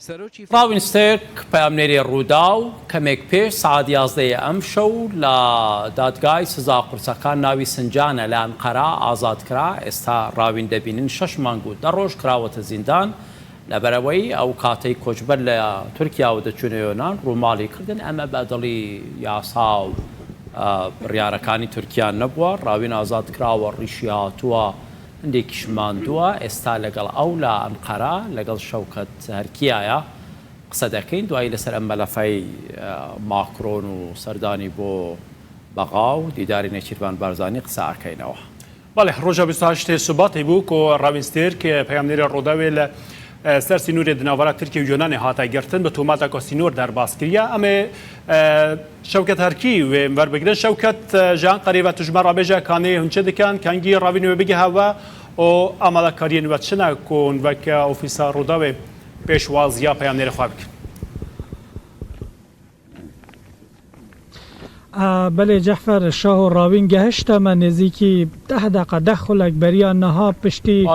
ڕاوین ستێرک پەیامنێری ڕوودا و کەمێک پێش سعات 11 ئەم شەو لە دادگای سزا قورسەکان ناوی سنجانە لە ئەنقەرە ئازادکرا. ئێستا ڕاوین دەبینن 6 مانگ و 10 ڕۆژ کراوەتە زیندان لەبەرەوەی ئەو کاتەی کۆچبەر لە تورکیا و دەچوونە یۆنان ڕووماڵی کردن. ئەمە بە دڵی یاسا و بڕیارەکانی تورکیان نەبووە. ڕاوین ئازاد کراوە، ڕیشی هاتووە، هەندێکیش ماندووە. ئێستا لەگەڵ ئەو لە ئەنقەرە لەگەڵ شەوکەت هەرکیایە قسە دەکەین دوایی لەسەر ئەم مەلەفەی ماکرۆن و سەردانی بۆ بەغا و دیداری نێچیروان بارزانی قسە ئەکەینەوە. بەڵێ ڕۆژە 28 سوباتی بوو کۆ ڕاوین ستێرک پەیامنێری ڕۆداوێ لە سەر سینوورێ دناوەرە تورکیا و یۆنانی هاتای گرتن بە تۆماتێکە سینوور دەرباس کردە. ئەمێ شەوکەت هەرکی وێ وەربگرن شەوکەت ژیان قەریبە توژمە ڕابێژە کانێ هونچە دەکەن کەنگی ڕاوین وێ بگە هەوە ئۆ ئامادەکاریە وە چنە کۆن وەکە ئۆفیسا ڕۆداوێ پێشوازیا پەیامنێری خوا بکەن. بله جعفر شاه و راوین گهشتم نزدیکی 10 دقیقه دخلک بریان نها پشتی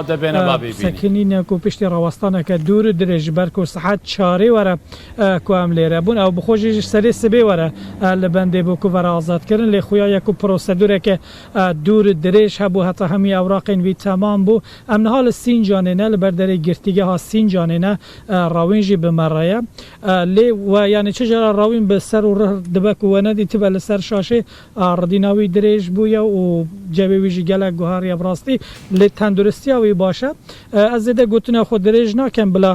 سکنین کو پشتی راوستانه که دور درج برکو صحت چاره وره کو هم لیره بون او بخوشش سری سبی وره لبنده بو کو وره آزاد کردن لی خویا یکو پروسیدوره که دور درج هبو حتی همی اوراقین وی تمام بو ام نهال سین جانینه لبردره گرتیگه ها سین جانینه راوین جی بمرایه لی و یعنی چجرا راوین به سر و ره دبک و ندی تبه سر شاشه ردیناوی درێژ بووە و جەبێویژی گەلک گوهاری ئەبڕاستی لێ تەندروستیاوی باشە. ئەس زێدە گوتنە خۆ درێژ ناکەم بلا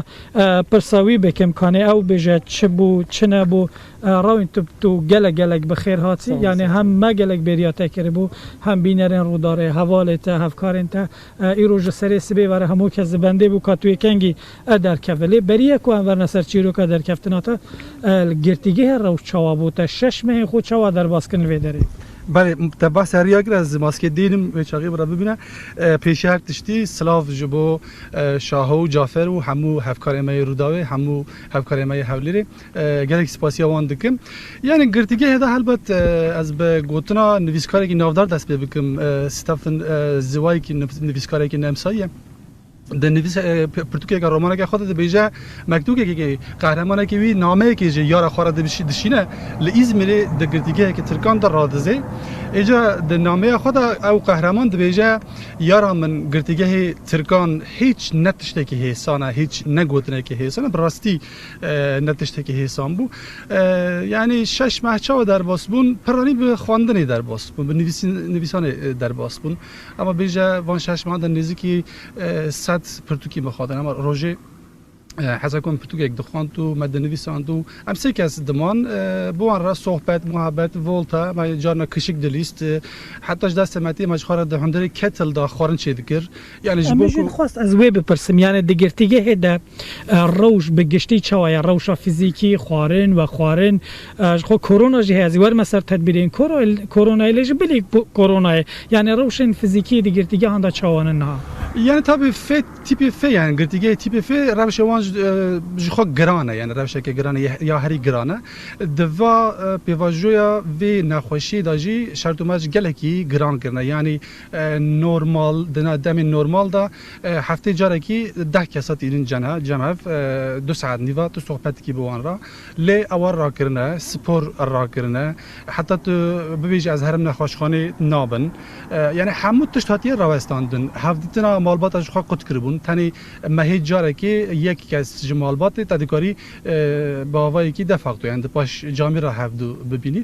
پرساوی بکەم کانێ ئەو بێژە چ بوو چ نەبوو. ڕاوین تو gelek بخێر هاتی یعنی هەم مە gelek بێریاتە کرد بوو هەم بینەرێن ڕوودارێ هەواڵێتە هەفکارێنتە ئیرۆژە سەرێ سبێ وەرە هەموو کەس بەندێ بوو کاتوێکەنگی دەرکەوە لێ بەریە کوان وەرنە سەر چیرۆکە دەرکەفتناتە گرتیگە هەر ڕەوش چاوا بووتە 6 مەهێ خۆ چاوا دەرباسکردن وێ دەرێ. بله تباس هریاگر از ماسک دینم و چاقی برای ببینه پیشهر تشتی سلاف جبو شاه و جعفر و همو هفکار مای روداوی همو هفکار مای حولیره گلک سپاسیا وان دکم یعنی گرتیگه هدا البته از به گوتنا نویسکاری که نافدار دست بکم ستافن زوایی که نویسکاری که نمسایه در نویس پرتوکیه که رومانه که خودت بیجه مکتوبی که قهرمانه که وی نامه که یار خورده دشینه لازمه دگرتیگه که ترکان در رادزه ایجا در نامه خود او قهرمان بیجه یارا من گرتیگه ترکان هیچ نتشته که حسانه هیچ نگوتنه که حسانه براستی نتشته که حسان بو یعنی 6 ماه در باس بون پرانی به خواندن در باس بون به نویسان در باس بون اما بیجه وان 6 ماه در نزدیکی پرتوکی بخوادن اما روژه حسا کن پرتوک یک دخان تو مدنوی ساندو ام سه کس دمان بوان را صحبت محبت ولتا ما جارنا کشک دلیست حتی دست متی مجخوره ده هندری کتل دا خورن چه دکر یعنی جبوکو خواست از وی بپرسم یعنی دگرتیگه هده روش بگشتی چوای روش فیزیکی خوارن و خوارن خو کرونا جه از ور مسر تدبیرین کرونا ایلج بلی کرونا یعنی روشن فیزیکی دگرتیگه هنده چوانن نه یعنی تابع تیپ ف یعنی گرتیگه تیپ ف روش وان جخو گرانه یعنی روش که گرانه یا هری گرانه دوا پیواجویا و نخوشی داجی شرط ماج گلکی گران کرنه یعنی نورمال دم نورمال دا هفته جاره کی 10 کسات این جمع 2 ساعت نیوا تو صحبت کی بوان را لی اوار را کرنه سپور را کرنه حتی تو ببیج از هرم نخوشخانه نابن یعنی همون تشتاتی راوستاندن هفتینا مالبات اجخوا قط کربون تنی مهی جاره کی یک کس جمالبات تدکاری با وای کی دفعتو یعنی باش جامی را هفدو ببینی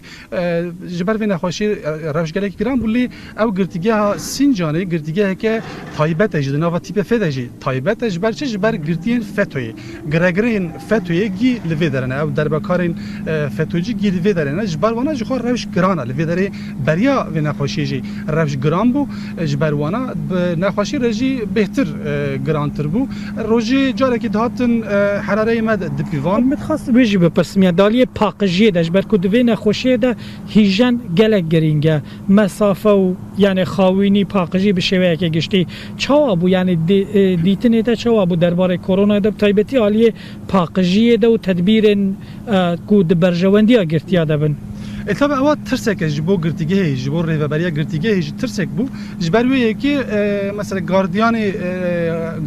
جبر و نخوشی روش گلک گرام بولی او گرتیگه سینجانه گرتیگه که تایبت اجد نوا تیپ فدجی تایبت جبر چه جبر گرتین فتوی گرگرین فتوی گی لوی درنه او دربکارین فتوجی گی لوی درنه جبر وانا جخوا روش گرانه لوی دره بریا و نخوشی جی روش گرام بو جبر وانا نخوشی رجی بهتر گرانتر بو روزی جاره که دهاتن حراره مد دپیوان متخصص بیجی بپرسم یا دالی پاکجی داش بر کدوی نخوشی ده هیجن گلک گرینگه مسافه و یعنی خاوینی پاکجی بشویه که گشتی چاوا بو یعنی دیتنه تا چاوا بو درباره کرونا ده تایبتی عالیه پاکجی ده و تدبیر کود برجواندی گرتیا ده بن طبعا او ترسك جبو گرتیگه جبو ریوبریا گرتیگه ترسك بو جبروی کی مثلا گاردیان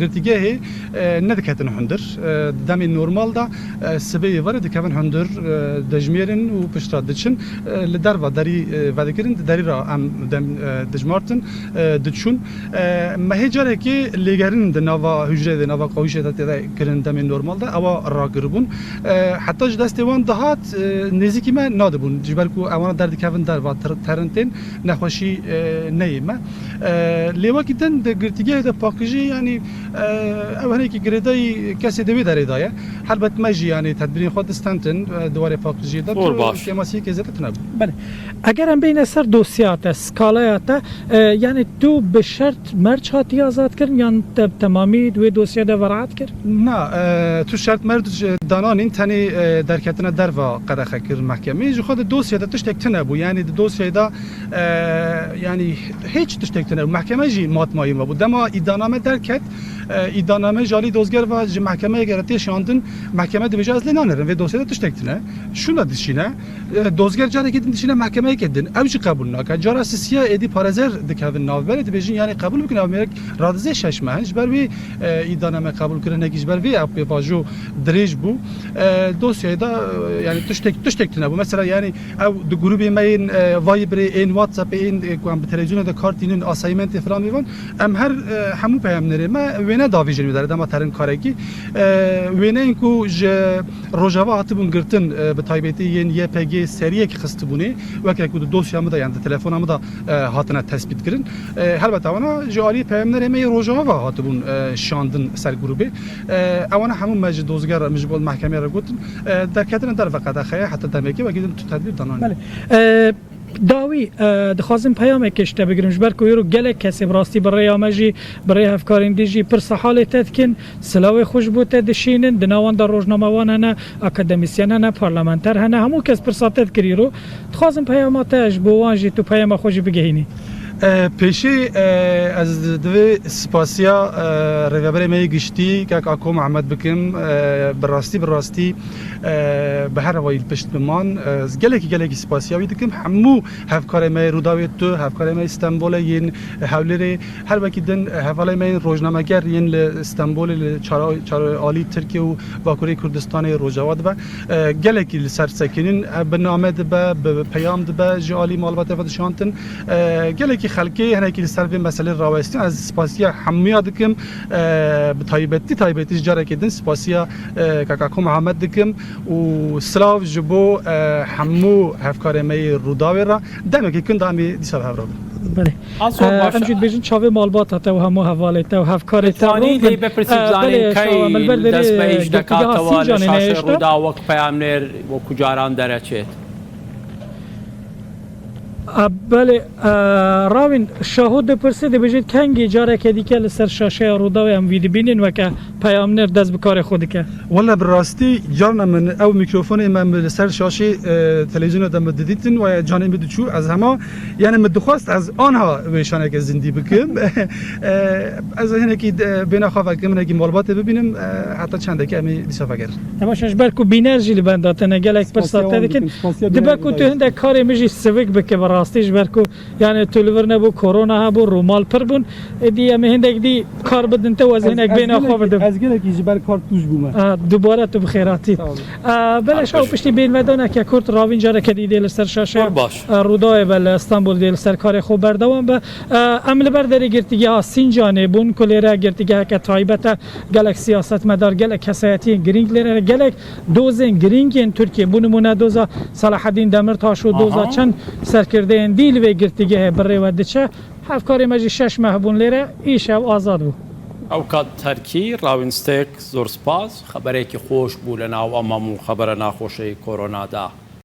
گرتیگه ندکتن هندر دم نورمال دا سبی ور دکون هندر دجمیرن و پشتاد دچن لدر و داری ودکرین داری را ام دم دجمارتن دچون ما هجاره کی لگرین دنوا هجره دنوا قویشه دا کرن دم نورمال دا او راگربون حتی دستوان دهات نزدیکی ما نادبون جبرکو اوان در دکون در و ترنتین نخوشی نیمه لیواکیتن د گرتیگه د پاکیجی یعنی اوهنه کی گردای کسی دوی داره دایه البته مجی یعنی تدبیر خود استنتن دواره پاکیجی دا که ماسی که زدت نبود. بله اگر هم بین سر دوسیات اسکالایات یعنی تو به شرط مرچ هاتی آزاد کردن یا تمامی دوی دوسیات ورعت کرد؟ نه تو شرط مرد دانان تنی درکتن در و قرخه کرد محکمه جو خود دوسیات تشتک نبود یعنی دوسیات یعنی هیچ تشتک نبود محکمه جی مات مایی ما بود دما ایدانامه درکت ایدانامه جالی دوزگر و محکمه گرتی شاندن محکمه دیوژه از لنانرن و دوسیات تشتک نه شون دشینه دوزگر جاری که دشینه محکمه کردن اوج قبول نکرد جار اساسیه ادی پارازر دکاون ناوبر دیوژن یعنی قبول بکنه امریک رادزه شش ماهش بر وی ایدانامه قبول کردن نگیش بر وی اپ باجو دریج بو دوسیه دا یعنی تشتک نبود مثلا یعنی او دو گروه ماین وایبر این واتساپ این کوام به تلویزیون دا کارتینن اسایمنت فلان میون ام هر همو پیام نره ما وینه داویجن میداره دما ترن کارکی وینه اینکو ج روجاوا هاتبون گرتن به تایبتی ین یه پگی سریه کی خستبونی وکه کو دوسیامو دا یعنی تلفنامو دا هاتنه تثبیت کردن البته وانا جالی پیام نره می روجاوا هاتبون شاندن سر گروه اوانا همون مجد دوزگر مجبور محکمه را گفتن در کتن در وقت اخیر حتی دمیکی و گیدن تو تدبیر دانان بله داوی دخوازم پیام کشته بگیرم جبر کو یرو گله کسی براستی برای آمجی برای هفکارین دیجی پرس حال تدکن سلاوی خوش بوده دشینن دناوان در روزنامه‌وان هنه اکادمیسیان هنه پارلمانتر هنه همو کس پرساتت کری رو دخوازم پیامات اجبوانجی تو پیام خوش بگهینی پیشی از دوی سپاسیا رهبر می گشتی که اکو محمد بکم براستی به هر وایل پشت بمان گلکی سپاسیا وید کم همو هفکار می روداوی تو هفکار می استانبول ین حولری هر وقتی دن حوالی می روزنامه‌گر ین استانبول چهار عالی ترکیه و باکوری کردستان روجاواد و گلکی سرسکنین به نامه به پیام به جالی مالبات و شانتن گلکی خلکی هنه که سر به مسئله راوستین از سپاسیا همیا دکم به تایبتی جاره کردن سپاسیا کاکاکو محمد دکم و سلاو جبو همو هفکار می روداوی را دمه که کند همی دیسا به هفراد بله امجید بیشتر چاوی مالبات تا و همو حواله تا و هفکار تا ثانی لی بپرسید زنی کی دست به ایش دکات و لشاش رودا وک پیامنر و کجاران درچید بله راوین شاهد پرسید بجید کنگی جاره که دیگه لسر شاشه رودا و هم ویدی بینین و که پیامنر دست بکار خودی که والله براستی جارنا من او میکروفون من لسر شاشه تلویزیون دم دیدین و جانم بدچو از همه یعنی مدخواست از آنها ویشانه که زندگی بکم از اینه که بنا خواه که من که مالبات ببینم حتی چند که امی دیسا فکر همش برکو بینرژی لبنداتنه گلک پرسات دیگه دبکو تو هنده کاری میجی سویک بکه راستیش برکو یعنی تولور نبو کرونا هبو رومال پر بون دی ام هندک دی کار بدن تو از هنک بین خو بدم از گله کی جبر کار توش بومه دوباره تو بخیراتی بله شو پشتی بین ودانه که کورت راوین جاره که دی دل سر شاشه رودای بل استانبول دل سر کار خو بردوام به عمل برداری گرتیگه ها سینجانه بون کلیره گرتیگه که تایبت گلک سیاست مدار گلک کسایتی گرینگ لره گلک دوزن گرینگ ان ترکیه بونمونه دوزا صلاح الدین دمرتاش و دوزا چند سرکرده دیل و گرتیگه بره و دچه هفکاری مجی 6 ماه بون لیره ایش او آزاد بو او کات ترکی راوین ستیرک زور سپاس خبری که خوش بولنا و امامو خبر ناخوشی کرونا دا